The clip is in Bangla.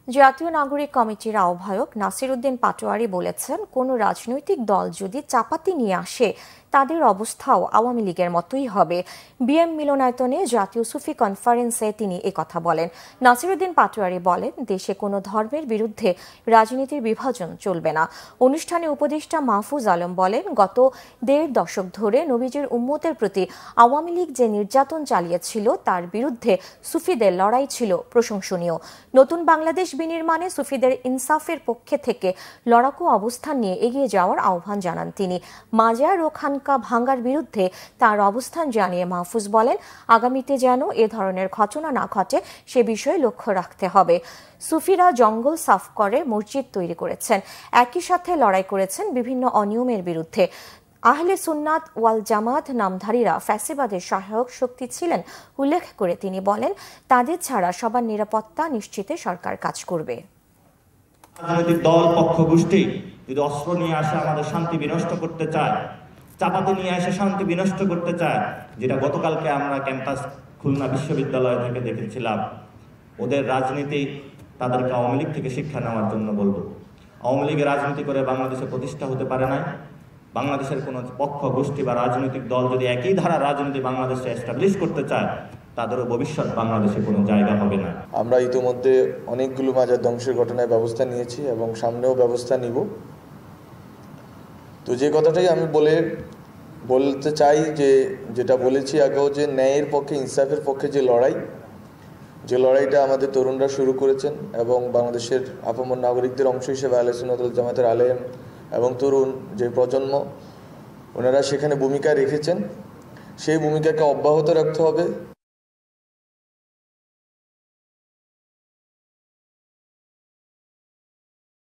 জাতীয় নাগরিক কমিটির আহ্বায়ক নাসির উদ্দিন পাটোয়ারি বলেছেন, কোনো রাজনৈতিক দল যদি চাপাতি নিয়ে আসে তাদের অবস্থাও আওয়ামী লীগের মতোই হবে। বিএম মিলনায়তনে জাতীয় সুফি কনফারেন্সে তিনি একথা বলেন। নাসির উদ্দিন পাটোয়ারি বলেন, দেশে কোনো ধর্মের বিরুদ্ধে রাজনীতির বিভাজন চলবে না। অনুষ্ঠানে উপদেষ্টা মাহফুজ আলম বলেন, গত ১.৫ দশক ধরে নবীজির উম্মতের প্রতি আওয়ামী লীগ যে নির্যাতন চালিয়েছিল তার বিরুদ্ধে সুফিদের লড়াই ছিল প্রশংসনীয়। নতুন বাংলাদেশ বিনির্মাণে সুফিদের ইনসাফের পক্ষে থেকে লড়াকু অবস্থান নিয়ে এগিয়ে যাওয়ার আহ্বান জানান তিনি। মাজার ও খানকা ভাঙ্গার বিরুদ্ধে তার অবস্থান জানিয়ে মাহফুজ বলেন, আগামীতে যেন এ ধরনের ঘটনা না ঘটে সে বিষয়ে লক্ষ্য রাখতে হবে। সুফিরা জঙ্গল সাফ করে মসজিদ তৈরি করেছেন, একই সাথে লড়াই করেছেন বিভিন্ন অনিয়মের বিরুদ্ধে। আহলে সুন্নাত ওয়াল জামাত নামধারীরা ফ্যাসিবাদের সহায়ক শক্তি ছিলেন উল্লেখ করে তিনি বলেন, তাদের ছাড়া সবার নিরাপত্তা নিশ্চিতে সরকার কাজ করবে। রাজনৈতিক দল পক্ষ গোষ্ঠী যদি অস্ত্র নিয়ে আসে আমাদের শান্তি বিনষ্ট করতে চায়, চাপাতি নিয়ে এসে শান্তি বিনষ্ট করতে চায়, যেটা গতকালকে আমরা ক্যাম্পাস খুলনা বিশ্ববিদ্যালয় থেকে দেখেছিলাম, ওদের রাজনীতি তাদেরকে আওয়ামী লীগ থেকে শিক্ষা নেওয়ার জন্য বলবো। আওয়ামী লীগের রাজনীতি করে বাংলাদেশে প্রতিষ্ঠা হতে পারে নাই। বাংলাদেশের কোনো পক্ষ গোষ্ঠী বা রাজনৈতিক দল যদি একই ধারা রাজনীতি বাংলাদেশে এস্টাবলিশ করতে চায়, তাদেরও ভবিষ্যৎ বাংলাদেশে কোনো জায়গা হবে না। আমরা ইতিমধ্যে অনেকগুলো মাজার ধ্বংসের ঘটনায় ব্যবস্থা নিয়েছি এবং সামনেও ব্যবস্থা নিব। তো যে কথাটাই আমি বলতে চাই, যেটা বলেছি আগেও, যে ন্যায়ের পক্ষে ইনসাফের পক্ষে যে লড়াইটা আমাদের তরুণরা শুরু করেছেন এবং বাংলাদেশের আপামর নাগরিকদের অংশ হিসেবে আহলে সুন্নাত ওয়াল জামাতের আলেম এবং তরুণ যে প্রজন্ম, ওনারা সেখানে ভূমিকা রেখেছেন, সেই ভূমিকাকে অব্যাহত রাখতে হবে।